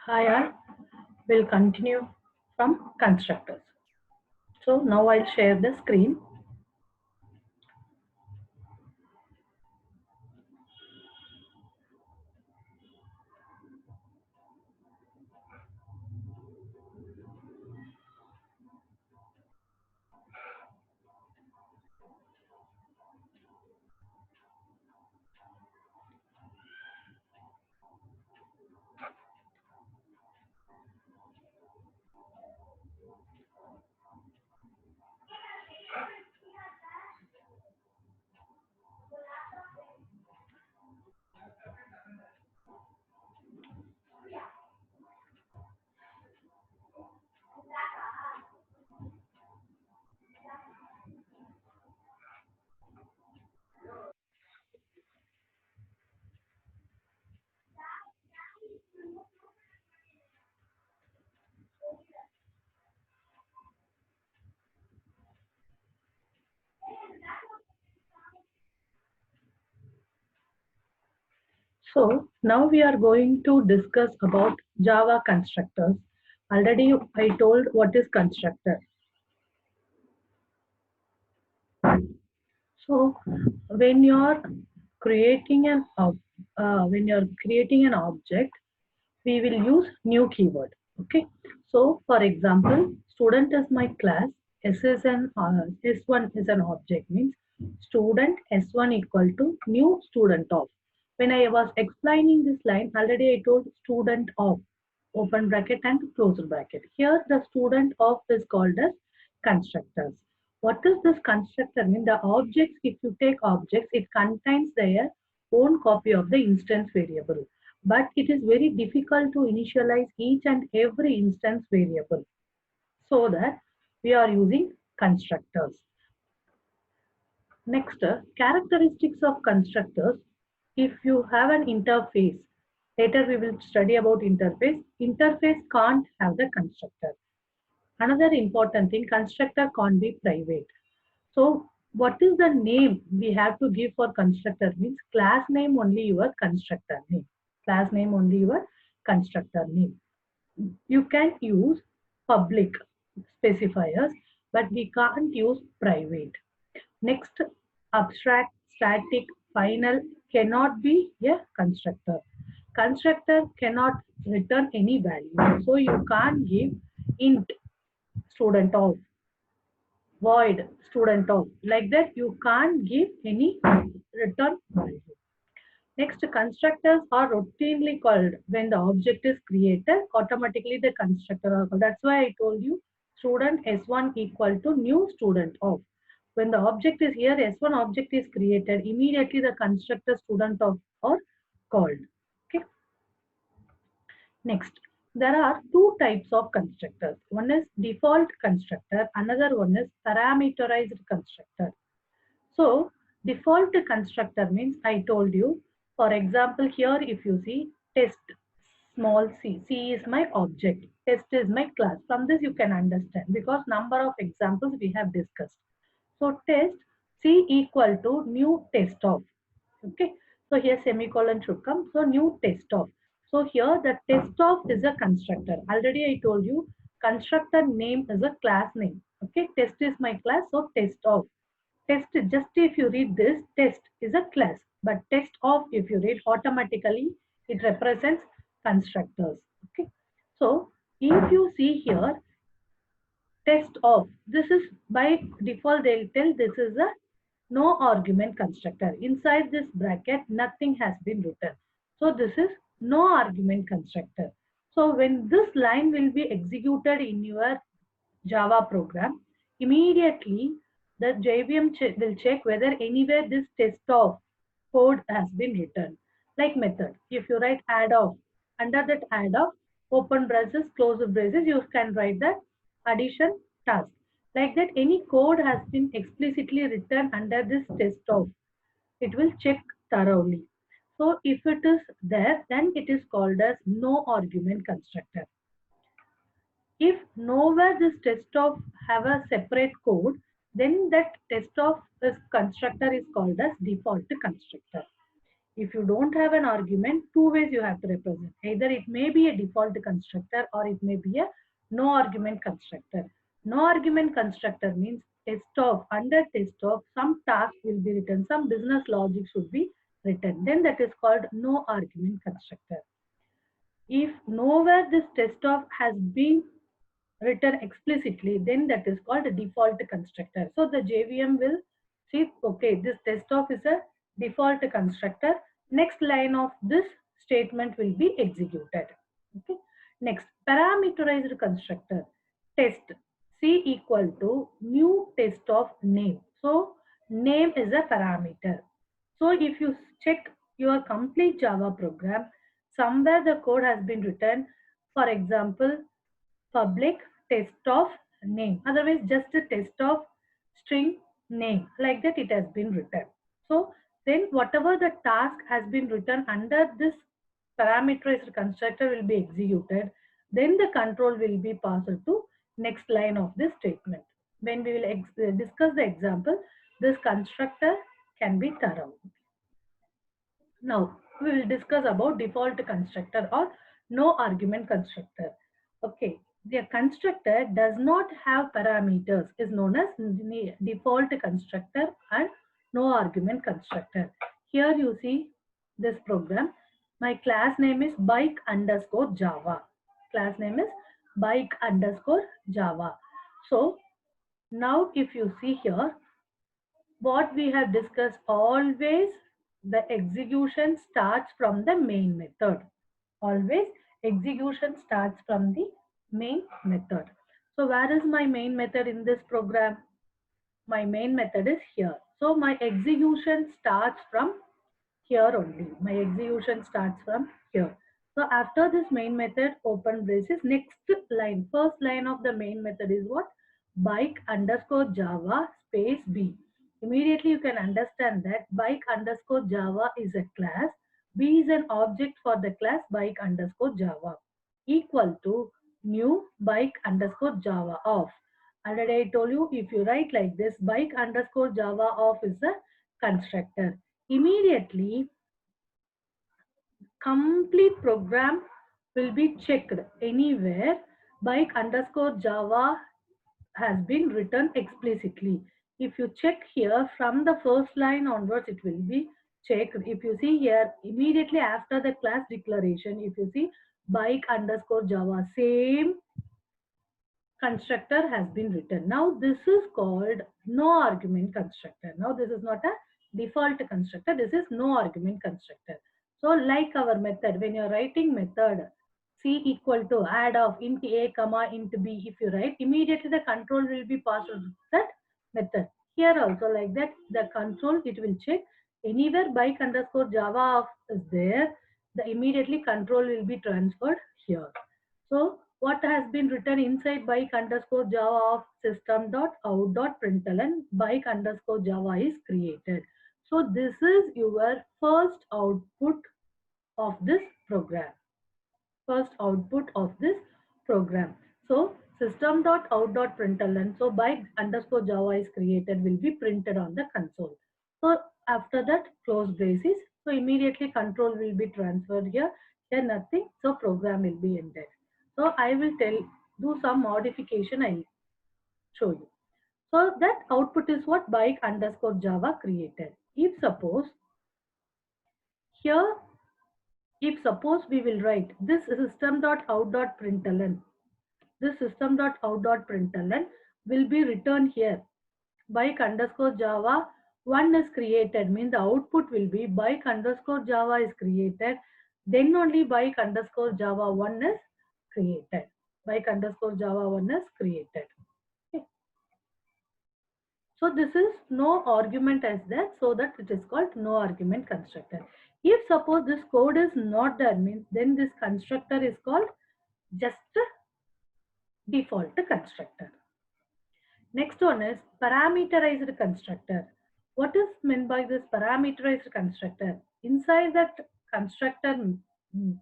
Hi, all. We'll continue from constructors. So now I'll share the screen. So now we are going to discuss about Java constructors. Already I told what is constructor. So when you're creating an object, we will use new keyword. Okay. So for example, student is my class. S1 is an object means student S1 equal to new student of. When I was explaining this line, already I told student of open bracket and close bracket. Here the student of is called as constructors. What is this constructor mean? The objects, if you take objects, it contains their own copy of the instance variable, but it is very difficult to initialize each and every instance variable, so that we are using constructors. Next, characteristics of constructors. If you have an interface, later we will study about interface. Interface can't have the constructor. Another important thing, constructor can't be private. So what is the name we have to give for constructor means class name only your constructor name. Class name only your constructor name. You can use public specifiers, but we can't use private. Next, abstract, static, final cannot be a constructor. Constructor cannot return any value. So you can't give int student of, void student of. Like that, you can't give any return value. Next, constructors are routinely called when the object is created, automatically the constructor are called. That's why I told you student S1 equal to new student of. When the object is here, S1 object is created, immediately the constructor student of are called. Okay. Next, there are two types of constructors. One is default constructor, another one is parameterized constructor. So default constructor means I told you, for example, here if you see test small c, c is my object, test is my class. From this you can understand because number of examples we have discussed. So test c equal to new test of. Okay. So here semicolon should come. So new test of. So here the test of is a constructor. Already I told you constructor name is a class name. Okay. Test is my class. So test of. Test, just if you read this, test is a class, but test of, if you read automatically, it represents constructors. Okay. So if you see here, test of, this is by default, they'll tell this is a no argument constructor. Inside this bracket, nothing has been written. So this is no argument constructor. So when this line will be executed in your Java program, immediately the JVM will check whether anywhere this test of code has been written. Like method, if you write add of, under that add of, open braces, close braces, you can write that addition task. Like that, any code has been explicitly written under this test of, it will check thoroughly. So if it is there, then it is called as no argument constructor. If nowhere this test of have a separate code, then that test of this constructor is called as default constructor. If you don't have an argument, two ways you have to represent. Either it may be a default constructor or it may be a no argument constructor. No argument constructor means under test of some task will be written, some business logic should be written. Then that is called no argument constructor. If nowhere this test of has been written explicitly, then that is called a default constructor. So the JVM will see, okay, this test of is a default constructor. Next line of this statement will be executed. Okay. Next, parameterized constructor. Test C equal to new test of name. So name is a parameter. So if you check your complete Java program, somewhere the code has been written, for example, public test of name, otherwise just a test of string name, like that it has been written. So then whatever the task has been written under this parameterized constructor will be executed, then the control will be passed to next line of this statement. When we will discuss the example, this constructor can be thorough. Now we will discuss about default constructor or no argument constructor. Okay, the constructor does not have parameters is known as default constructor and no argument constructor. Here you see this program. My class name is bike underscore Java. Class name is bike underscore Java. So now if you see here, what we have discussed, always the execution starts from the main method. Always execution starts from the main method. So where is my main method in this program? My main method is here. So my execution starts from here only. My execution starts from here. So after this main method, open braces, next line, first line of the main method is what? Bike underscore Java space B. Immediately you can understand that bike underscore Java is a class. B is an object for the class bike underscore Java, equal to new bike underscore Java off. Already I told you, if you write like this, bike underscore Java off is a constructor. Immediately complete program will be checked anywhere bike underscore Java has been written explicitly. If you check here from the first line onwards, it will be checked. If you see here, immediately after the class declaration, if you see bike underscore Java, same constructor has been written. Now this is called no argument constructor. Now this is not a default constructor. This is no argument constructor. So like our method, when you're writing method C equal to add of int a comma int b, if you write, immediately the control will be passed to that method. Here also like that, the control, it will check anywhere bike underscore Java of is there, the immediately control will be transferred here. So what has been written inside bike underscore Java of system.out.println, bike underscore Java is created. So this is your first output of this program. First output of this program. So system.out.println, so bike underscore Java is created will be printed on the console. So after that, close braces. So immediately control will be transferred here. Here nothing. So program will be ended. So I will do some modification. I will show you. So that output is what bike underscore Java created. If suppose here, if suppose we will write this system.out.println, this system.out.println will be written here. Bike underscore Java 1 is created, means the output will be bike underscore Java is created, then only bike underscore Java 1 is created. Bike underscore Java 1 is created. Okay. So this is no argument as that, so that it is called no argument constructor. If suppose this code is not there, means then this constructor is called just a default constructor. Next one is parameterized constructor. What is meant by this parameterized constructor? Inside that constructor,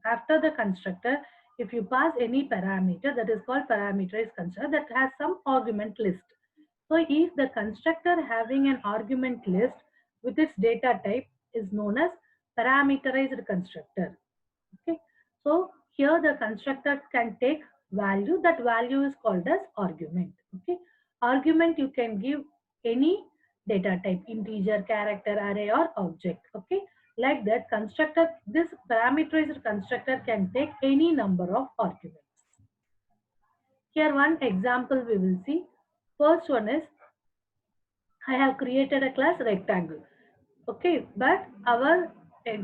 after the constructor, if you pass any parameter, that is called parameterized constructor, that has some argument list. So if the constructor having an argument list with its data type is known as parameterized constructor. Okay, so here the constructor can take value. That value is called as argument. Okay, argument you can give any data type, integer, character, array, or object. Okay, like that constructor, this parameterized constructor can take any number of arguments. Here one example we will see. First one is, I have created a class rectangle. Okay, but our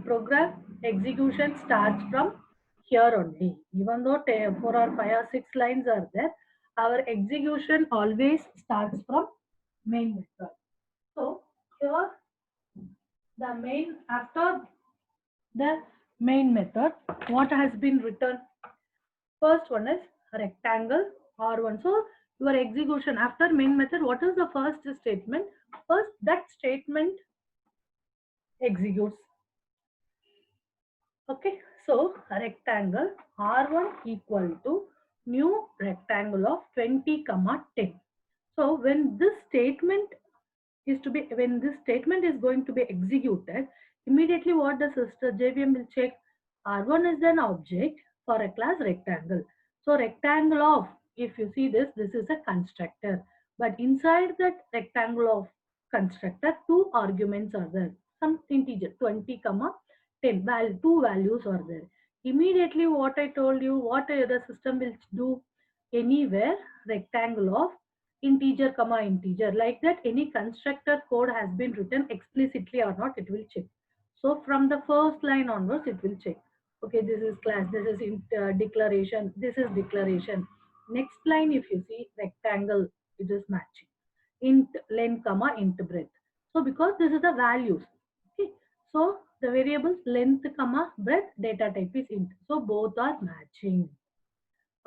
program execution starts from here only. Even though 4 or 5 or 6 lines are there, our execution always starts from main method. So here the main, after the main method, what has been written? First one is rectangle R1. So your execution after main method, what is the first statement? First that statement executes. Okay, so rectangle R1 equal to new rectangle of 20 comma 10. So when this statement is going to be executed, immediately what the sister JVM will check, R1 is an object for a class rectangle. So rectangle of, if you see this is a constructor, but inside that rectangle of constructor, two arguments are there, some integer 20 comma 10, two values are there. Immediately what I told you, what the system will do, anywhere rectangle of integer comma integer, like that any constructor code has been written explicitly or not, it will check. So from the first line onwards it will check, okay, this is class, this is declaration, this is declaration. Next line if you see rectangle, it is matching int length comma int breadth. So because this is the values, okay, so the variables length comma breadth data type is int, so both are matching.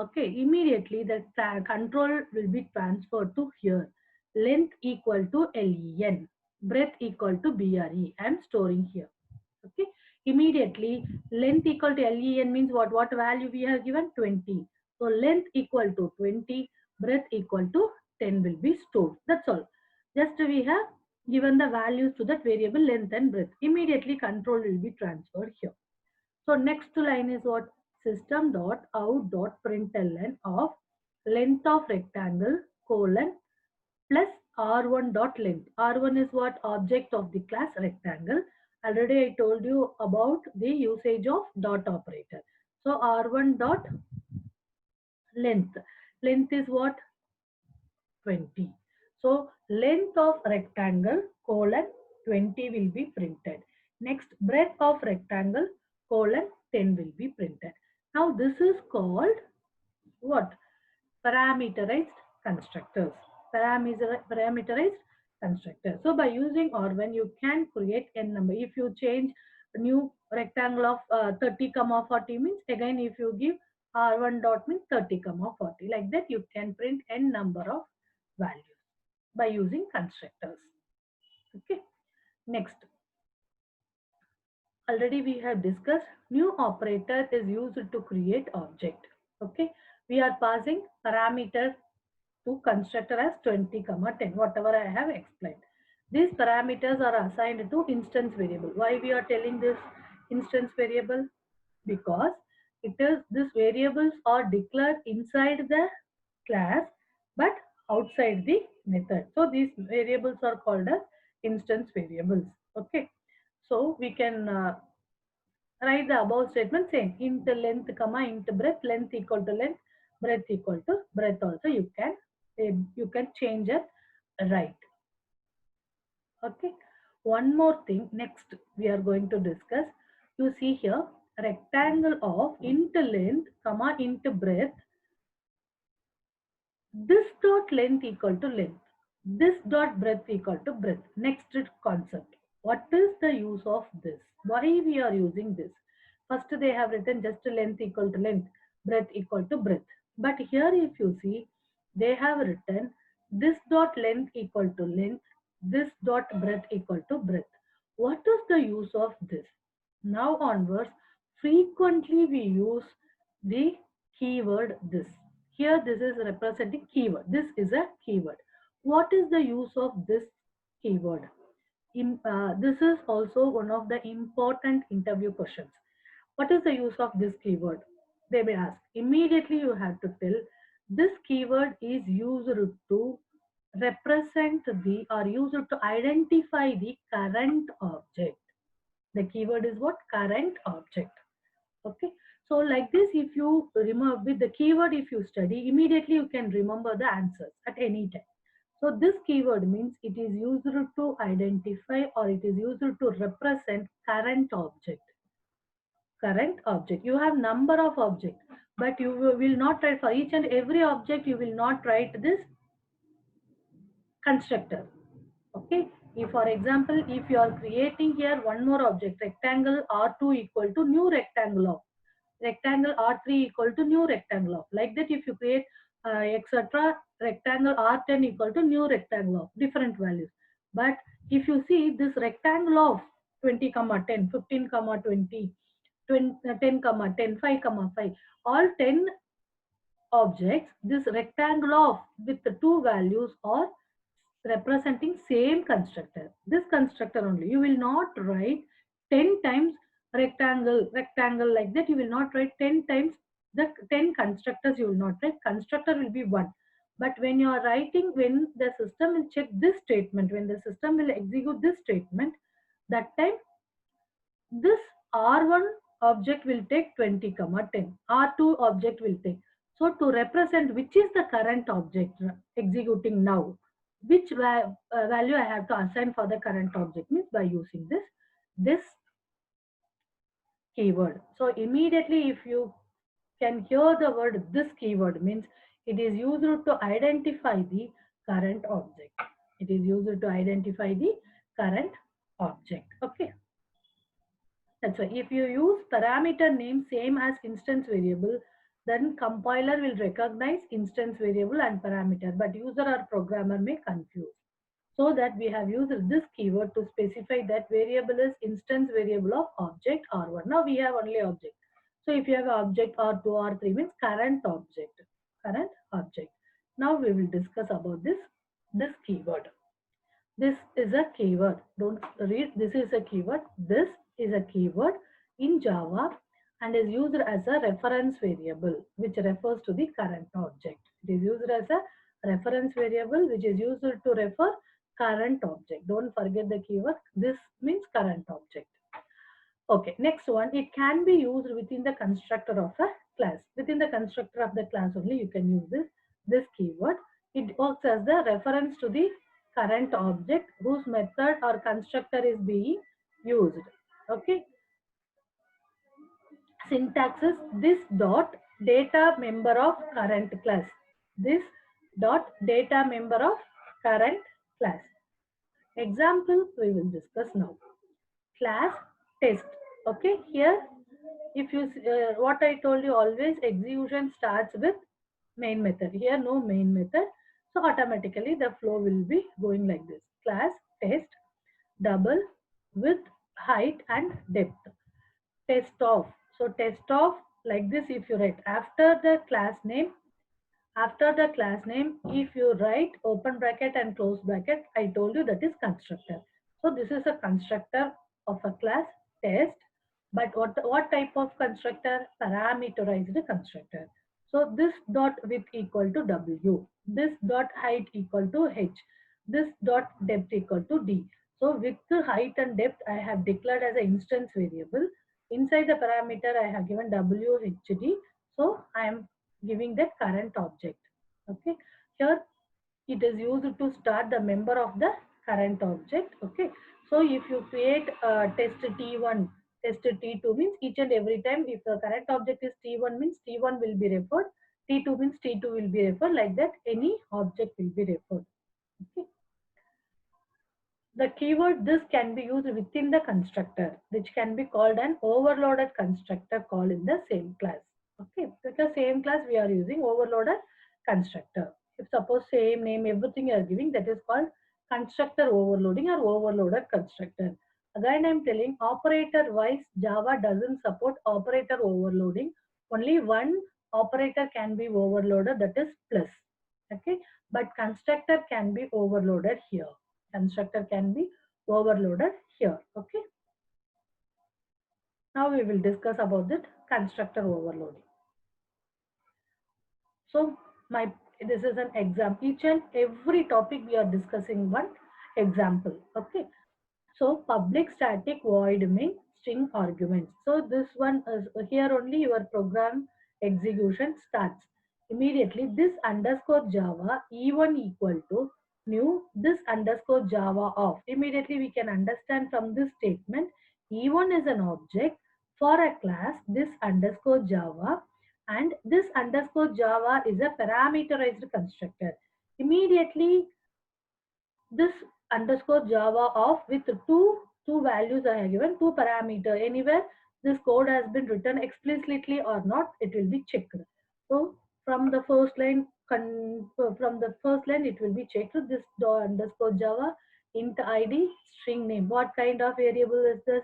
Okay, immediately the control will be transferred to here. Length equal to len, breadth equal to bre. I am storing here. Okay, immediately length equal to len means what value we have given? 20. So length equal to 20, breadth equal to 10 will be stored. That's all. Just we have given the values to that variable length and breadth. Immediately control will be transferred here. So next line is what? System dot out dot println of length of rectangle colon plus r1 dot length. R1 is what? Object of the class rectangle. Already I told you about the usage of dot operator. So r1 dot length. Length is what? 20. So length of rectangle colon 20 will be printed. Next breadth of rectangle colon 10 will be printed. Now this is called what? Parameterized constructors. Parameterized constructor. So by using or when you can create n number. If you change a new rectangle of 30 comma 40 means, again if you give r1 dot means 30 comma 40, like that you can print n number of values by using constructors. Okay, next, already we have discussed new operator is used to create object. Okay, we are passing parameter to constructor as 20 comma 10, whatever I have explained. These parameters are assigned to instance variable. Why we are telling this instance variable? Because it is, these variables are declared inside the class but outside the method. So these variables are called as instance variables. Okay, so we can write the above statement saying int length comma int breadth, length equal to length, breadth equal to breadth. Also you can change it right. Okay, one more thing next we are going to discuss. You see here rectangle of int length comma int breadth, this dot length equal to length, this dot breadth equal to breadth. Next concept, what is the use of this, why we are using this? First they have written just length equal to length, breadth equal to breadth, but here if you see they have written this dot length equal to length, this dot breadth equal to breadth. What is the use of this? Now onwards frequently we use the keyword this. Here this is representing keyword. This is a keyword. What is the use of this keyword? This is also one of the important interview questions. What is the use of this keyword? They may ask. Immediately you have to tell this keyword is used to represent the or used to identify the current object. The keyword is what? Current object. Okay. So like this, if you remember with the keyword, if you study, immediately you can remember the answers at any time. So this keyword means it is used to identify or it is used to represent current object. Current object. You have number of objects, but you will not write for each and every object. You will not write this constructor. Okay. If for example, if you are creating here one more object, rectangle R2 equal to new rectangle of rectangle R3 equal to new rectangle of, like that if you create etc. rectangle R10 equal to new rectangle of different values. But if you see this rectangle of 20 comma 10 15 comma 20 10 comma 10 5 comma 5, all 10 objects, this rectangle of with the two values are representing same constructor. This constructor only. You will not write 10 times rectangle like that. You will not write 10 times the 10 constructors. You will not write. Constructor will be one. But when you are writing, when the system will check this statement, when the system will execute this statement, that time this R1 object will take 20 comma 10. R2 object will take. So to represent which is the current object executing now, which value I have to assign for the current object means by using this keyword. So immediately if you can hear the word this keyword means it is used to identify the current object. It is used to identify the current object. Okay. That's why if you use parameter name same as instance variable, then compiler will recognize instance variable and parameter, but user or programmer may confuse. So that we have used this keyword to specify that variable is instance variable of object R1. Now we have only object. So if you have object R2, R3 means current object. Current object. Now we will discuss about this keyword. This is a keyword. Don't read. This is a keyword. This is a keyword in Java and is used as a reference variable which refers to the current object. It is used as a reference variable which is used to refer current object. Don't forget the keyword. This means current object. Okay, next one. It can be used within the constructor of a class. Within the constructor of the class only you can use this keyword. It works as the reference to the current object whose method or constructor is being used. Okay. Syntax is this dot data member of current class. This dot data member of current class. Example we will discuss now. Class test. Okay, here if you what I told you, always execution starts with main method. Here no main method, so automatically the flow will be going like this. Class test double with height and depth. Test of. So test of like this. If you write after the class name, if you write open bracket and close bracket, I told you that is constructor. So this is a constructor of a class test. But what type of constructor? Parameterized constructor. So this dot width equal to W, this dot height equal to H, this dot depth equal to D. So width, height and depth I have declared as an instance variable. Inside the parameter I have given WHD. So I am giving that current object. Okay. Here it is used to start the member of the current object. Okay. So if you create test T1, test T2 means each and every time if the current object is T1 means T1 will be referred, T2 means T2 will be referred, like that any object will be referred. Okay. The keyword this can be used within the constructor, which can be called an overloaded constructor called in the same class. Okay, because same class we are using overloaded constructor. If suppose same name, everything you are giving, that is called constructor overloading or overloaded constructor. Again, I am telling operator wise, Java doesn't support operator overloading. Only one operator can be overloaded, that is plus. Okay, but constructor can be overloaded here. Constructor can be overloaded here. Okay. Now we will discuss about the constructor overloading. So this is an example. Each and every topic we are discussing one example. Okay. So public static void means string arguments. So this one is here only your program execution starts. Immediately this underscore Java E1 equal to new this underscore Java of. Immediately we can understand from this statement E1 is an object for a class this underscore Java, and this underscore Java is a parameterized constructor. Immediately this underscore Java of with two values I have given, two parameter. Anywhere this code has been written explicitly or not, it will be checked. So from the first line, it will be checked. This underscore Java int ID string name. What kind of variable is this?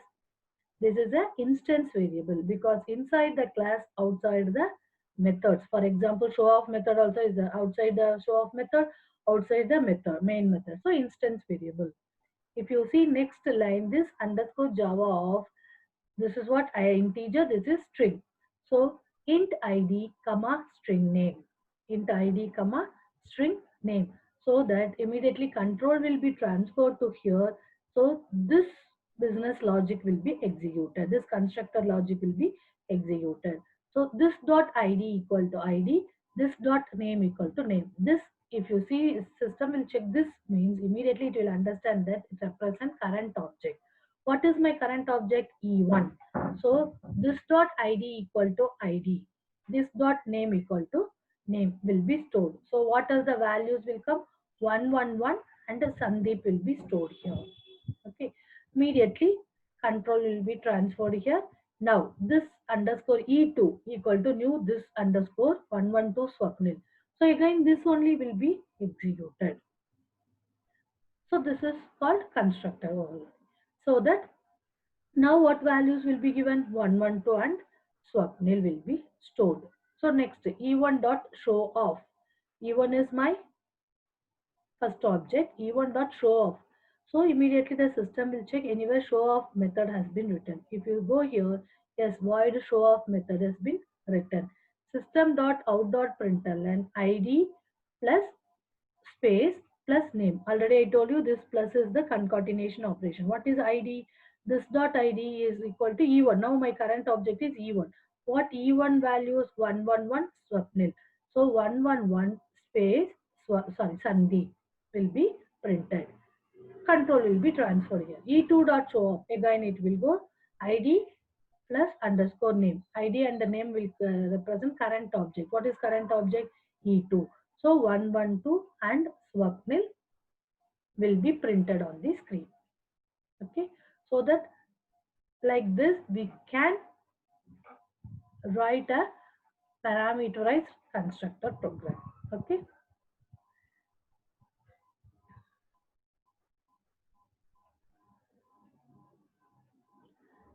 This is an instance variable because inside the class, outside the methods. For example, show off method also is outside the show off method, outside the method, main method. So instance variable. If you see next line, this underscore Java of, this is what I integer, this is string. So int id comma string name, int id comma string name, so that immediately control will be transferred to here. So this business logic will be executed, this constructor logic will be executed. So this dot id equal to id, this dot name equal to name. This, if you see, system will check this means immediately it will understand that it represents current object. What is my current object? E1. So this dot id equal to id, this dot name equal to name will be stored. So what are the values will come? 111 and the Sandeep will be stored here. Okay. Immediately control will be transferred here. Now this underscore E2 equal to new this underscore 112 Swapnil. So again this only will be executed. So this is called constructor overload. So that now what values will be given? 112 and Swapnil will be stored. So next E1 dot show off. E1 is my first object. E1 dot show off. So immediately the system will check anywhere show off method has been written. If you go here, yes, void show off method has been written. System dot out dot println id plus space plus name. Already I told you this plus is the concatenation operation. What is id? This dot id is equal to e1. Now my current object is e1. What e1 value is? 111 Swapnil. So 111 space Sandhi will be printed. Control will be transferred here. E2 dot show up. Again it will go id plus underscore name. ID and the name will represent current object. What is current object? E2. So 112 and Swapnil will be printed on the screen. Okay. So that like this we can write a parameterized constructor program. Okay.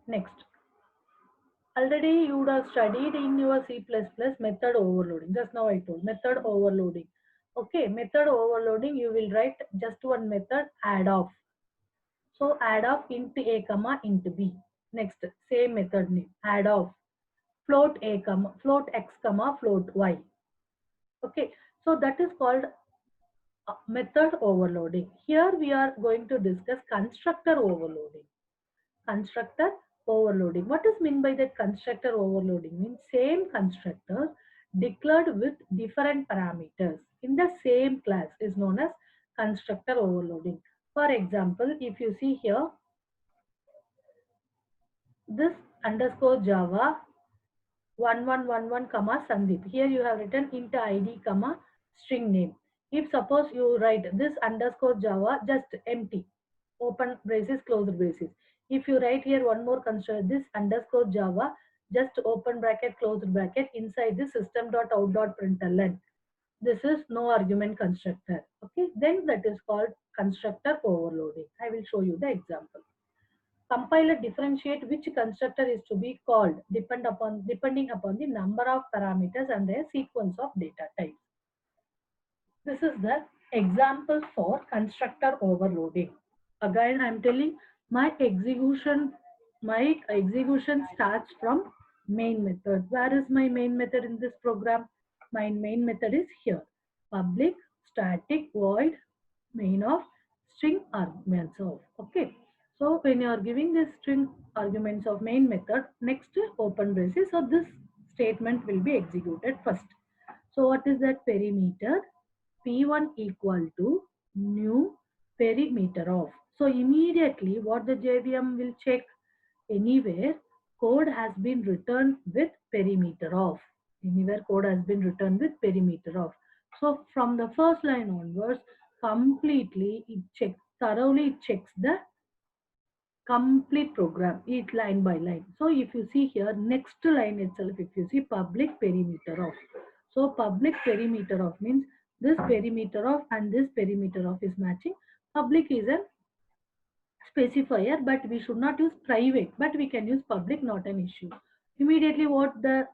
Next. Already you would have studied in your C++ method overloading. Just now I told method overloading. Okay, method overloading, you will write just one method, add off. So add off int a comma int b. Next, same method name, add off float a comma float x comma float y. Okay, so that is called method overloading. Here we are going to discuss constructor overloading. Constructor overloading. What is meant by that constructor overloading? Means same constructor declared with different parameters in the same class is known as constructor overloading. For example, if you see here, this underscore Java 1111 comma Sandeep. Here you have written int id comma string name. If suppose you write this underscore Java just empty, open braces, close braces. If you write here one more constructor, this underscore Java just open bracket, close bracket inside the system dot out dot println. This is no argument constructor. Okay, then that is called constructor overloading. I will show you the example. Compiler differentiate which constructor is to be called depending upon the number of parameters and their sequence of data types. This is the example for constructor overloading. Again, I'm telling my execution starts from main method. Where is my main method in this program? My main method is here. Public static void main of string arguments of. Okay. So when you are giving this string arguments of main method, next open braces, so this statement will be executed first. So what is that perimeter? P1 equal to new perimeter of. So immediately what the JVM will check, anywhere code has been written with perimeter of. Anywhere code has been written with perimeter of. So from the first line onwards, completely it checks, thoroughly it checks the complete program, each line by line. So if you see here, next line itself, if you see public perimeter of. So public perimeter of means this perimeter of and this perimeter of is matching. Public is a specifier, but we should not use private, but we can use public, not an issue. Immediately what the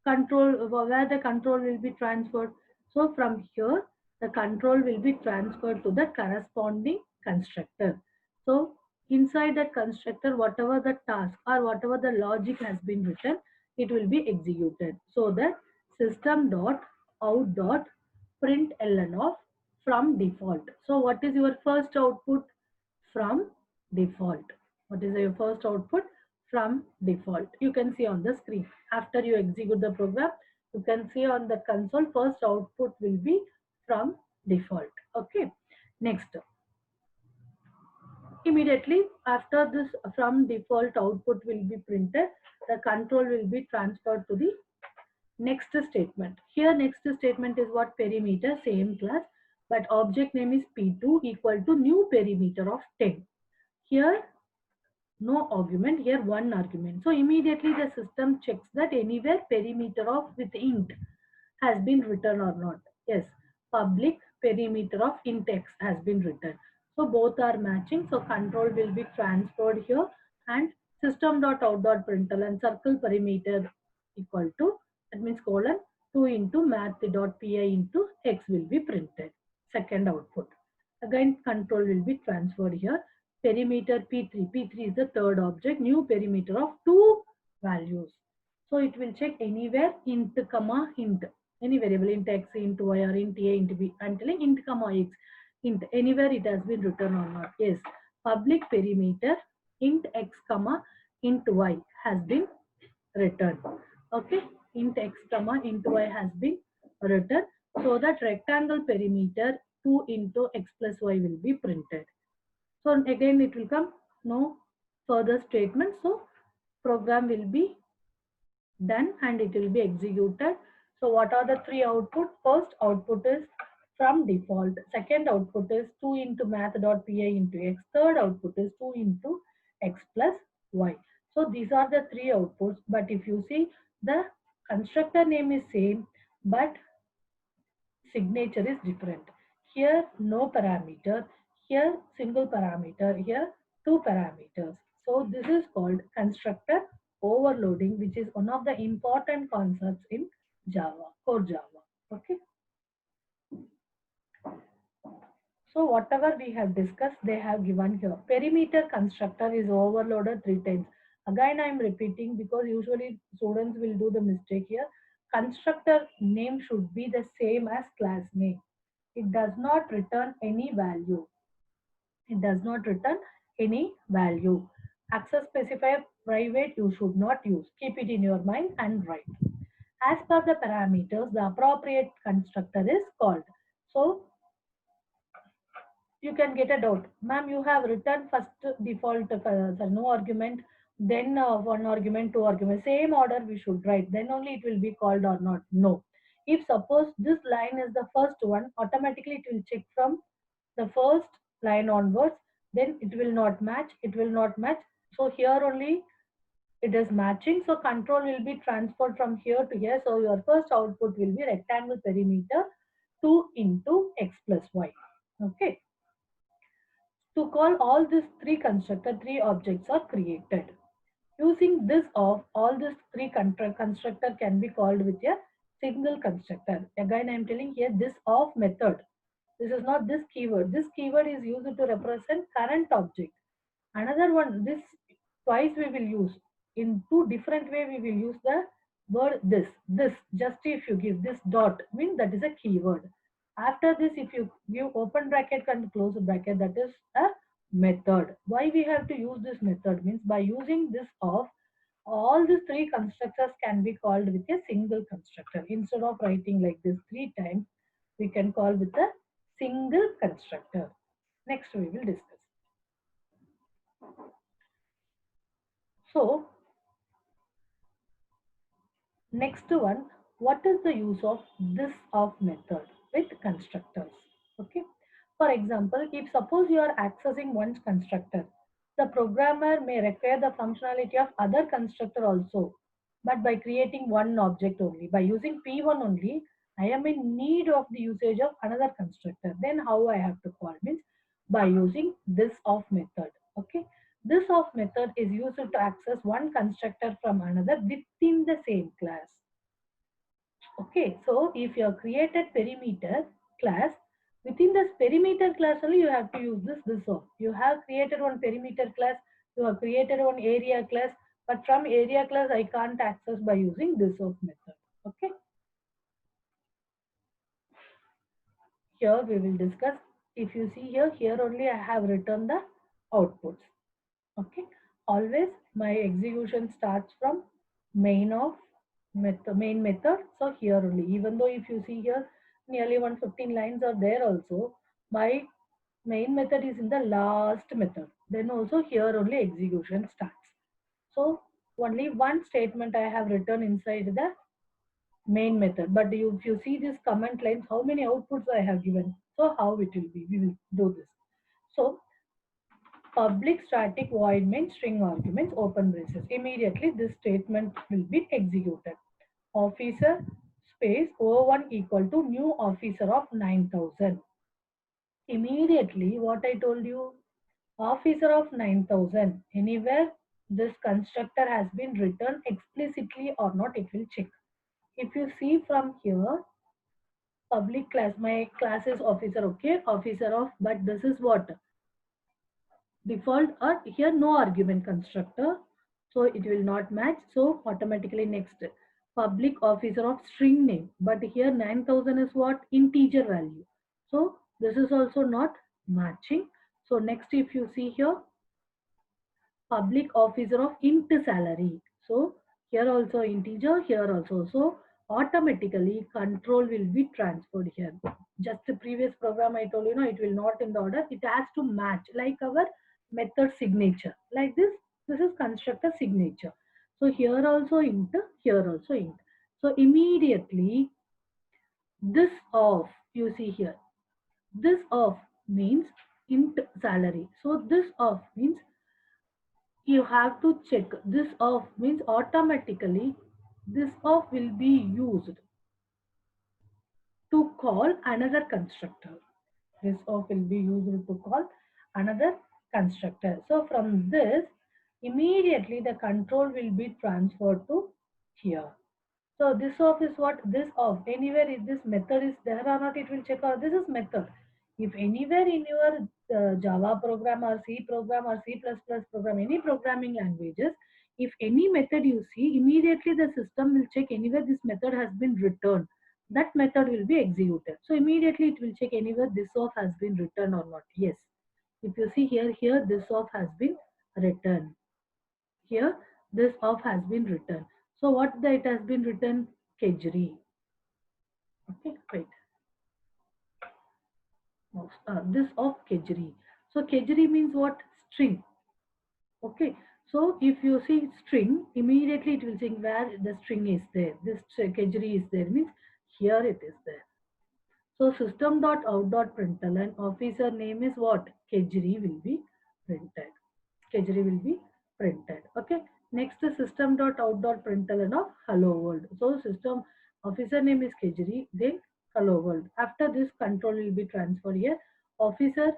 control, where the control will be transferred. So from here, the control will be transferred to the corresponding constructor. So inside that constructor, whatever the task or whatever the logic has been written, it will be executed. So that system dot out dot println of from default. So what is your first output? From default. What is your first output? From default. You can see on the screen. After you execute the program, you can see on the console first output will be from default. Okay. Next, immediately after this from default output will be printed, the control will be transferred to the next statement. Here next statement is what? Perimeter, same class, but object name is P2 equal to new perimeter of 10. Here no argument, here one argument. So immediately the system checks that anywhere perimeter of with int has been written or not. Yes, public perimeter of int x has been written. So both are matching. So control will be transferred here and system.out.println and circle perimeter equal to, that means colon 2 into math.py into x will be printed. Second output. Again control will be transferred here. Perimeter P3. P3 is the third object. New perimeter of two values. So it will check anywhere int comma int, any variable int x, int y, or int a, int b. I'm telling int comma x, int anywhere it has been written or not. Yes, public perimeter int x comma int y has been written. Okay, int x comma int y has been written. So that rectangle perimeter 2 into x plus y will be printed. So again it will come no further statement. So program will be done and it will be executed. So what are the three outputs? First output is from default. Second output is 2 into math.py into x. Third output is 2 into x plus y. So these are the three outputs. But if you see, the constructor name is same, but signature is different. Here no parameter, here single parameter, here two parameters. So this is called constructor overloading, which is one of the important concepts in Java, core Java. Okay. So whatever we have discussed, they have given here. Perimeter constructor is overloaded 3 times. Again, I am repeating because usually students will do the mistake here. Constructor name should be the same as class name. It does not return any value. It does not return any value. Access specifier private you should not use. Keep it in your mind and write. As per the parameters, the appropriate constructor is called. So you can get a doubt. Ma'am, you have written first default no argument, then one argument, two argument. Same order we should write. Then only it will be called or not. No. If suppose this line is the first one, automatically it will check from the first line onwards, then it will not match, it will not match. So here only it is matching. So control will be transferred from here to here. So your first output will be rectangle perimeter 2 into x plus y. Okay. To call all these three constructor, three objects are created. Using this of all these three constructor can be called with a single constructor. Again, I am telling here this of method. This is not this keyword. This keyword is used to represent current object. Another one, this twice we will use. In two different way we will use the word this. Just if you give this dot, mean that is a keyword. After this, if you give open bracket and close bracket, that is a method. Why we have to use this method means by using this of, all these three constructors can be called with a single constructor. Instead of writing like this three times, we can call with a single constructor. Next we will discuss. So next one, what is the use of this of method with constructors? Okay. For example, if suppose you are accessing one constructor, the programmer may require the functionality of other constructor also, but by creating one object only, by using P1 only, I am in need of the usage of another constructor. Then how I have to call means by using this of method. Okay. This of method is used to access one constructor from another within the same class. Okay, so if you have created perimeter class, within this perimeter class only you have to use this of. You have created one perimeter class, you have created one area class, but from area class I can't access by using this of method. Okay, here we will discuss. If you see here, here only I have written the outputs. Okay, always my execution starts from main of main method. So here only, even though if you see here nearly 115 lines are there also, my main method is in the last method. Then also here only execution starts. So only one statement I have written inside the main method. But if you see this comment lines, how many outputs I have given, so how it will be, we will do this. So public static void main string arguments open braces. Immediately this statement will be executed. Officer space O1 equal to new officer of 9000. Immediately what I told you, officer of 9000. Anywhere this constructor has been written explicitly or not, it will check. If you see from here, public class, my class is officer, okay, officer of, but this is what? Default or here no argument constructor, so it will not match. So automatically next, public officer of string name, but here 9000 is what? Integer value, so this is also not matching. So next, if you see here, public officer of int salary, so here also integer, here also, so automatically control will be transferred here. Just the previous program I told you, no, it will not in the order, it has to match like our method signature, like this is constructor signature. So here also int, here also int. So immediately this of, you see here, this of means int salary, so this of means you have to check. This of means automatically this of will be used to call another constructor. This of will be used to call another constructor. So from this, immediately the control will be transferred to here. So this of is what? This of. Anywhere if this method is there or not, it will check out. This is method. If anywhere in your Java program or C program or C++ program, any programming languages, if any method you see, immediately the system will check anywhere this method has been returned. That method will be executed. So immediately it will check anywhere this of has been returned or not. Yes. If you see here, here this of has been returned. Here this of has been written. So what that has been written? Kejri. Okay, wait. This of Kejri. So Kejri means what? String. Okay. So if you see string, immediately it will say where the string is there. This Kejri is there means here it is there. So system.out.println officer name is what? Kejri will be printed. Kejri will be printed. Okay. Next system.out.println of hello world. So system officer name is Kejri, then hello world. After this control will be transferred here. Officer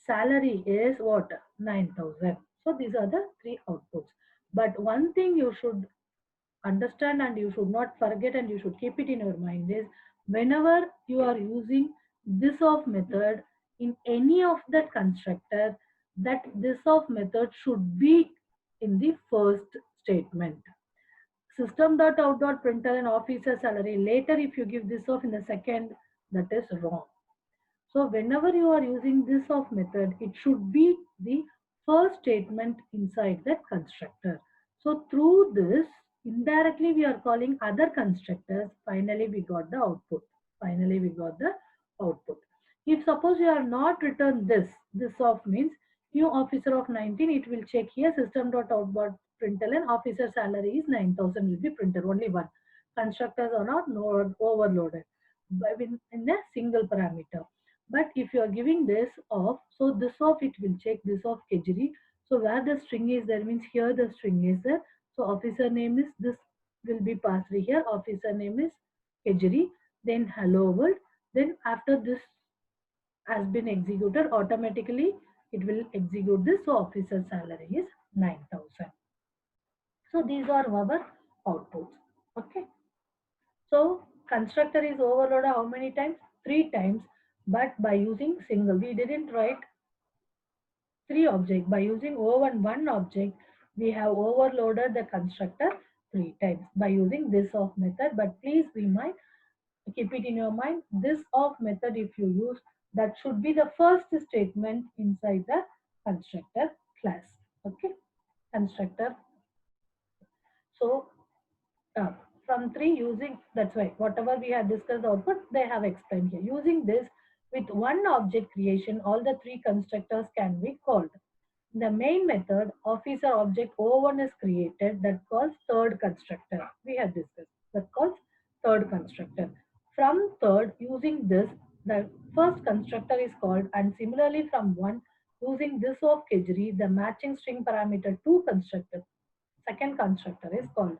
salary is what? 9000. So these are the three outputs. But one thing you should understand and you should not forget and you should keep it in your mind is whenever you are using this of method in any of that constructor, that this of method should be in the first statement. System.out.println and officer salary. Later, if you give this of in the second, that is wrong. So whenever you are using this of method, it should be the first statement inside that constructor. So through this, indirectly we are calling other constructors. Finally, we got the output. Finally, we got the output. If suppose you are not written this of means new officer of 19, it will check here system.out.println officer salary is 9,000 will be printed. Only one. Constructors are not overloaded in a single parameter. But if you are giving this off, so this off it will check this off Kejri. So where the string is there means here the string is there. So officer name is this will be passed here. Officer name is Kejri. Then hello world. Then after this has been executed, automatically it will execute this. So officer salary is 9,000. So these are our outputs. Okay. So constructor is overloaded how many times? 3 times, but by using single. We didn't write 3 objects. By using one object, we have overloaded the constructor 3 times by using this of method. But please keep it in your mind. This of method, if you use, that should be the first statement inside the constructor class. Okay, constructor. So uh, from 3 using, that's why whatever we have discussed output, they have explained here. Using this with one object creation, all the 3 constructors can be called. The main method, officer object O1 is created, that calls third constructor. We have discussed that calls third constructor. From third, using this, the first constructor is called, and similarly from 1, using this of Kejri, the matching string parameter 2 constructor, second constructor is called.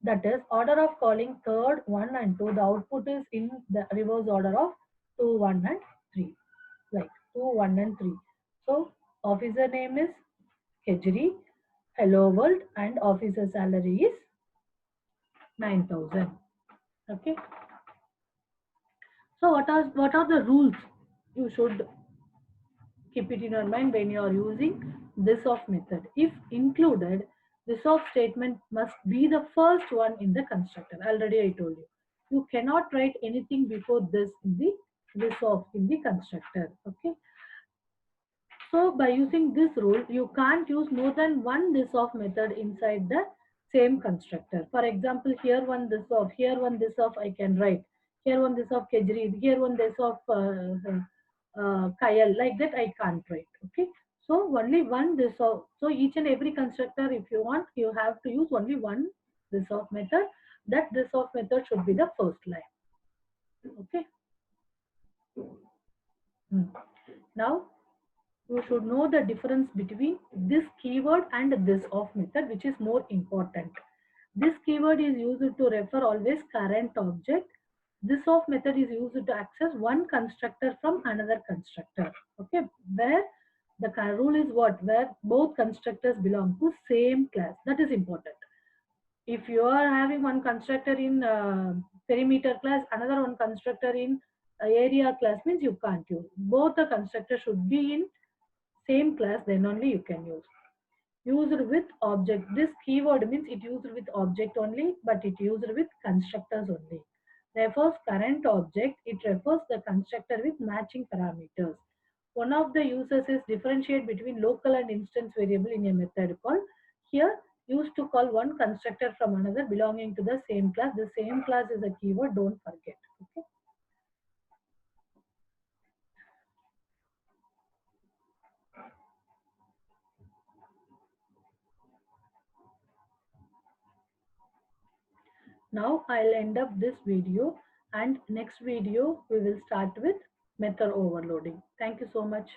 That is order of calling third, 1 and 2. The output is in the reverse order of 2, 1 and 3. Like 2, 1 and 3. So officer name is Kejri, hello world, and officer salary is 9,000. Okay. So what are the rules you should keep it in your mind when you are using this of method? If included, this of statement must be the first one in the constructor. Already I told you. You cannot write anything before this in the this of in the constructor. Okay. So by using this rule, you can't use more than one this of method inside the same constructor. For example, here one this of, here one this of I can write, here one this of Kejri, here one this of Kayal, like that I can't write. Okay. So only one this of, so each and every constructor, if you want, you have to use only one this of method. That this of method should be the first line. Okay. Now you should know the difference between this keyword and this of method, which is more important. This keyword is used to refer always current object. This of method is used to access one constructor from another constructor. Okay, where the rule is what? Where both constructors belong to same class. That is important. If you are having one constructor in perimeter class, another one constructor in area class, means you can't use. Both the constructors should be in same class, then only you can use. Used with object. This keyword means it used with object only, but it used with constructors only. Refers current object. It refers the constructor with matching parameters. One of the uses is differentiate between local and instance variable in a method called. Here, used to call one constructor from another belonging to the same class. The same class is a keyword, don't forget. Okay. Now I'll end up this video, and next video we will start with method overloading. Thank you so much.